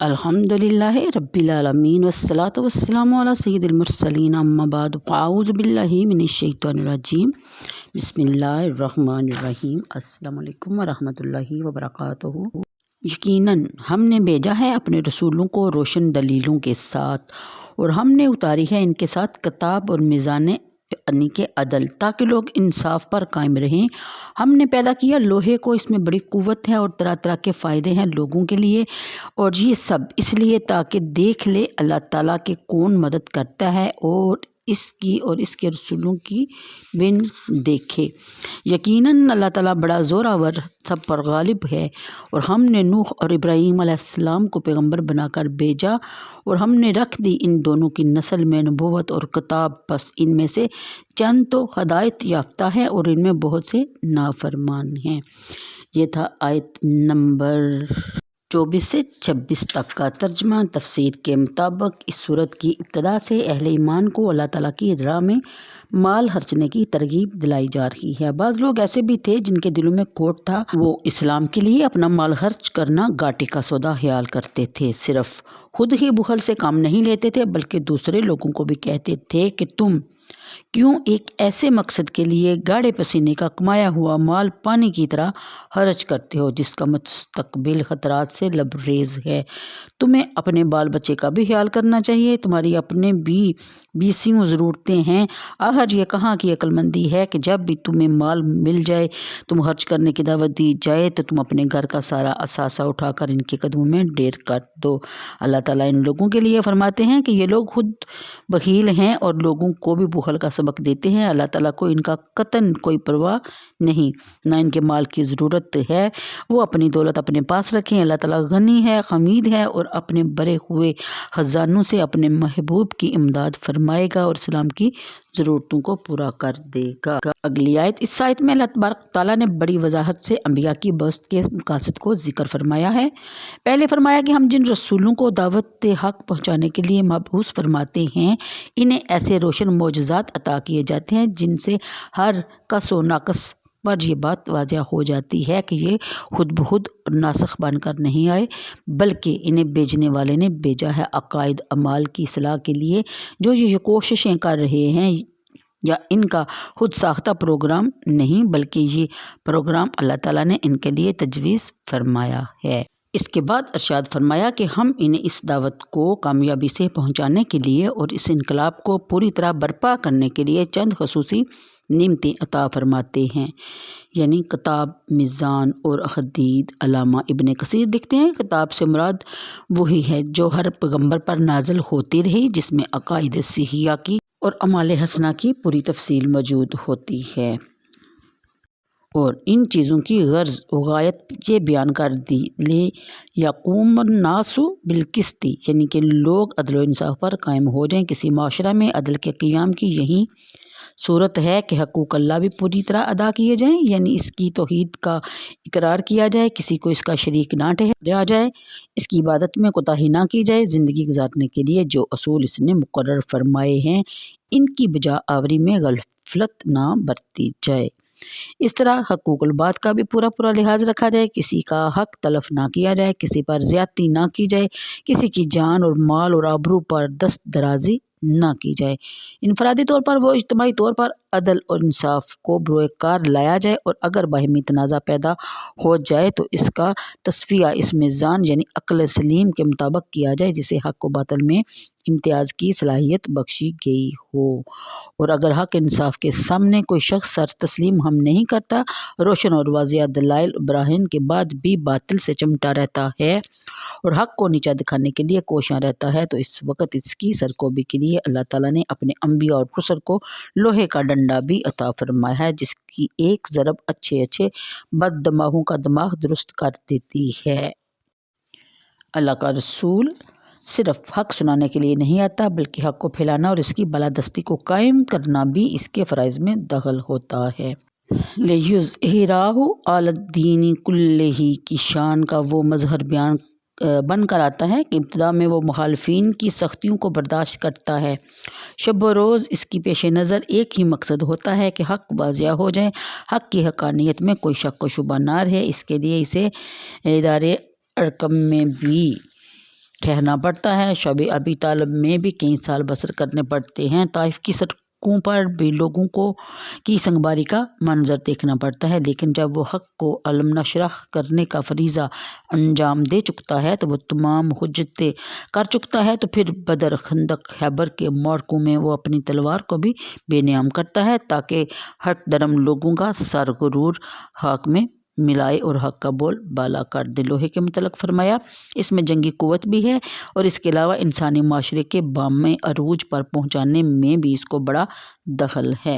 अल्हम्दुलिल्लाहि रब्बिल आलमीन वस्सलातु वस्सलामु अला सय्यिदिल मुरसलीन अम्मा बाद फ़अऊज़ु बिल्लाहि मिनश्शैतानिर रजीम बिस्मिल्लाहिर रहमानिर रहीम अस्सलामु अलैकुम व रहमतुल्लाहि व बरकातुहू। यकीनन हमने भेजा है अपने रसूलों को रोशन दलीलों के साथ और हमने उतारी है इनके साथ किताब और मीज़ान यानी के अदल ताकि लोग इंसाफ पर कायम रहें। हमने पैदा किया लोहे को, इसमें बड़ी कुव्वत है और तरह तरह के फ़ायदे हैं लोगों के लिए, और ये सब इसलिए ताकि देख ले अल्लाह ताला के कौन मदद करता है और इसकी और इसके रसूलों की बिन देखे। यकीनन अल्लाह ताला बड़ा ज़ोरावर सब पर गालिब है। और हमने नूह और इब्राहीम अलैहिस्सलाम को पैगंबर बनाकर भेजा और हमने रख दी इन दोनों की नस्ल में नबूवत और किताब, बस इनमें से चंद तो हदायत याफ्ता है और इनमें बहुत से नाफरमान हैं। ये था आयत नंबर 24 से 26 तक का तर्जमा। तफसीर के मुताबिक इस सूरत की इब्तदा से अहले ईमान को अल्लाह ताला की राह में माल खर्चने की तरगीब दिलाई जा रही है। बाज़ लोग ऐसे भी थे जिनके दिलों में खोट था, वो इस्लाम के लिए अपना माल खर्च करना घाटे का सौदा ख्याल करते थे। सिर्फ खुद ही बुखल से काम नहीं लेते थे बल्कि दूसरे लोगों को भी कहते थे कि तुम क्यों एक ऐसे मकसद के लिए गाढ़े पसीने का कमाया हुआ माल पानी की तरह खर्च करते हो जिसका मुस्तकबिल खतरात से लबरेज है। तुम्हें अपने बाल बच्चे का भी ख्याल करना चाहिए, तुम्हारी अपने भी बीसियों ज़रूरतें हैं। आहर ये कहाँ की अक्लमंदी है कि जब भी तुम्हें माल मिल जाए, तुम खर्च करने की दावत दी जाए तो तुम अपने घर का सारा असासा उठाकर इनके कदमों में ढेर कर दो। अल्लाह ताला इन लोगों के लिए फरमाते हैं कि ये लोग खुद बखील हैं और लोगों को भी बुखल का सबक देते हैं। अल्लाह ताला को इनका कतन कोई परवाह नहीं, ना इनके माल की ज़रूरत है, वो अपनी दौलत अपने पास रखें। अल्लाह ताला गनी है, हमीद है और अपने भरे हुए ख़जानों से अपने महबूब की इमदाद फरमाएगा और इस्लाम की ज़रूरतों को पूरा कर देगा। अगली आयत, इस आयत में अल्लाह तबारक ताला ने बड़ी वजाहत से अंबिया की बस्त के मकासद को जिक्र फरमाया है। पहले फरमाया कि हम जिन रसूलों को दावत हक़ पहुँचाने के लिए मबऊस फरमाते हैं, इन्हें ऐसे रोशन मोजज़ात अता किए जाते हैं जिनसे हर कस व नाकस पर यह बात वाज़ह हो जाती है कि ये खुद ब खुद नासख बनकर नहीं आए, बल्कि इन्हें भेजने वाले ने भेजा है अकायद अमाल की इस्लाह के लिए। जो ये कोशिशें कर रहे हैं या इनका खुद साख्ता प्रोग्राम नहीं, बल्कि ये प्रोग्राम अल्लाह ताला ने इनके लिए तजवीज़ फरमाया है। इसके बाद इरशाद फरमाया कि हम इन्हें इस दावत को कामयाबी से पहुंचाने के लिए और इस इनकलाब को पूरी तरह बर्पा करने के लिए चंद खसूसी नेमतें अता फरमाते हैं। यानी किताब, मीज़ान और हदीद। अल्लामा इब्ने कसीर लिखते हैं किताब से मुराद वही है जो हर पैगंबर पर नाजिल होती रही, जिसमें अकायद सहिया की और अमाल हसना की पूरी तफसील मौजूद होती है। और इन चीज़ों की गर्ज़ गायत ये बयान कर दी ले यक़ूमन्नासु बिलकिस्ति, यानी कि लोग अदल व इंसाफ पर कायम हो जाएं। किसी माशरा में अदल के क़ियाम की यही सूरत है कि हकूक़ अल्लाह भी पूरी तरह अदा किए जाएं, यानी इसकी तौहीद का इकरार किया जाए, किसी को इसका शरीक ना ठहराया जाए, इसकी इबादत में कोताही ना की जाए, ज़िंदगी गुजारने के लिए जो असूल इसने मुकर्रर फरमाए हैं इनकी बजा आवरी में गफलत ना बरती जाए। इस तरह हकूक़ुल बात का भी पूरा पूरा लिहाज रखा जाए, किसी का हक तलफ ना किया जाए, किसी पर ज़्यादती ना की जाए, किसी की जान और माल और आबरू पर दस्त दराजी ना की जाए। इनफरादी तौर पर वो इज्तिमाई तौर पर अदल और इंसाफ को बरोकार लाया जाए, और अगर बाहिमी तनाज़ा पैदा हो जाए तो इसका तस्फिया इस मीज़ान यानी अक्ल सलीम के मुताबिक किया जाए जिसे हक़ व बातिल में इम्तियाज़ की सलाहियत बख्शी गई हो। और अगर हक़ इंसाफ के सामने कोई शख्स सर तस्लीम हम नहीं करता, रोशन और वाज़िया दलाइल बराहीन के बाद भी बातिल से चिमटा रहता है और हक़ को नीचा दिखाने के लिए कोशां रहता है, तो इस वक्त इसकी सरकोबी के लिए अल्लाह ताला ने अपने अंबिया और रुसल को लोहे का डंडा भी अता फरमाया है, जिसकी एक ज़रब अच्छे अच्छे बददमागों का दिमाग दुरुस्त कर देती है। अल्लाह का रसूल सिर्फ हक़ सुनाने के लिए नहीं आता, बल्कि हक़ को फैलाना और इसकी बालादस्ती को कायम करना भी इसके फ़राइज़ में दखल होता है। लियुज़हिराहु अलद्दीनि कुल्लिही की शान का वो मज़हर बयान बनकर आता है कि इब्तिदा में वो मुखालिफिन की सख्तियों को बर्दाश्त करता है। शब व रोज़ इसकी पेश नज़र एक ही मकसद होता है कि हक़ वाज़िया हो जाए, हक़ की हक़ानियत में कोई शक व शुबा ना रहे। इसके लिए इसे इदारे अरकम में भी ठहरना पड़ता है। शब अबी तालिब में भी कई साल बसर करने पड़ते हैं। ताइफ की सड़कों पर भी लोगों को की संगबारी का मंजर देखना पड़ता है, लेकिन जब वो हक़ को अलम नशरह करने का फरीज़ा अंजाम दे चुकता है तो वो तमाम हुज्जतें कर चुकता है, तो फिर बदर, खंदक, खैबर के मौक़ों में वो अपनी तलवार को भी बेनियाम करता है ताकि हट दरम लोगों का सर गुरूर हक़ में मिलाए और हक़ का बोल बाला कर दे। लोहे के मुतल्लिक़ फरमाया, इसमें जंगी क़ुव्वत भी है और इसके अलावा इंसानी माशरे के बामे अरूज पर पहुँचाने में भी इसको बड़ा दखल है।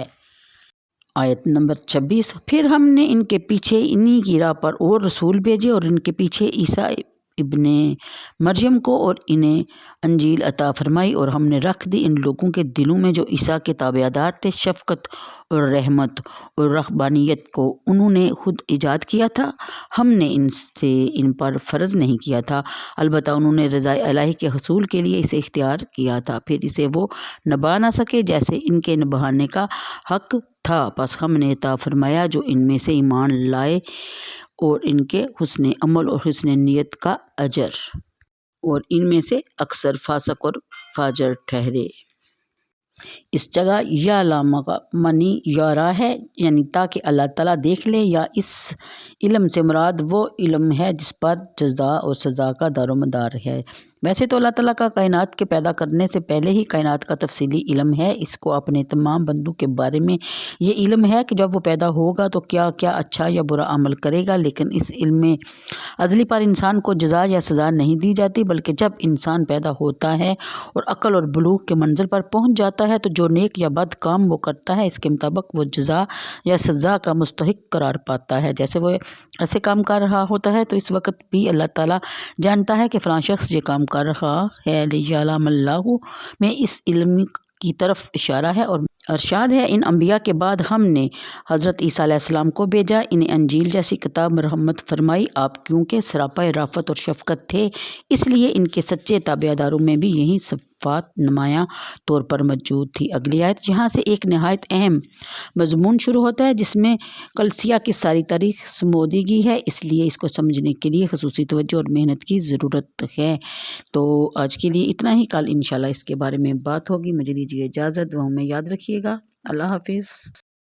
आयत नंबर 26, फिर हमने इनके पीछे इन्हीं की राह पर और रसूल भेजे और इनके पीछे ईसा इब्ने मरियम को और इन्हें अंजील अता फरमाई, और हमने रख दी इन लोगों के दिलों में जो ईसा के ताबेदार थे शफ़क़त और रहमत और रहबानियत को उन्होंने खुद ईजाद किया था। हमने इनसे इन पर फ़र्ज़ नहीं किया था, अलबत्ता उन्होंने रज़ाए इलाही के हसूल के लिए इसे इख्तियार किया था, फिर इसे वो निभा ना सके जैसे इनके निभाने का हक़ था। बस हमने अता फरमाया जो इनमें से ईमान लाए और इनके हुस्ने अमल और हुस्ने नियत का अजर, और इनमें से अक्सर फासक और फाजर ठहरे। इस जगह या लामा का मनी यारा है, यानी ताकि अल्लाह ताला देख ले, या इस इल्म से मुराद वो इल्म है जिस पर जज़ा और सज़ा का दारोमदार है। वैसे तो अल्लाह ताला का कायनात के पैदा करने से पहले ही कायनात का तफसीली इल्म है। इसको अपने तमाम बंदों के बारे में ये इल्म है कि जब वो पैदा होगा तो क्या क्या अच्छा या बुरा अमल करेगा, लेकिन इस इल्म में अज़ली पर इंसान को जज़ा या सज़ा नहीं दी जाती, बल्कि जब इंसान पैदा होता है और अक्ल और बुलूग़ के मंजिल पर पहुँच जाता है तो जो नेक या बद काम वो करता है इसके मुताबिक वो जज़ा या सज़ा का मुस्तहिक करार पाता है। जैसे वो ऐसे काम कर रहा होता है तो इस वक्त भी अल्लाह ताला जानता है कि फ़लाँ शख्स ये काम कर रहा है। लियअलमल्लाहु में इस इल्म की तरफ इशारा है और अरशाद है, इन अम्बिया के बाद हमने हज़रत ईसा अलैहिस्सलाम को भेजा, इन्हें अंजील जैसी किताब मरहमत फरमाई। आप क्योंकि सरापा राफत और शफ़क़त थे, इसलिए इनके सच्चे ताबेदारों में भी यही सिफ़ात नुमायाँ तौर पर मौजूद थी। अगली आयत जहाँ से एक नहायत अहम मज़मून शुरू होता है जिसमें कलसिया की सारी तारीख़ समोदगी है, इसलिए इसको समझने के लिए ख़ुसूसी तवज्जो और मेहनत की ज़रूरत है। तो आज के लिए इतना ही, कल इंशाल्लाह इसके बारे में बात होगी। मुझे दीजिए इजाज़त, दुआओं में याद रखिएगा। अल्लाह हाफ़िज़।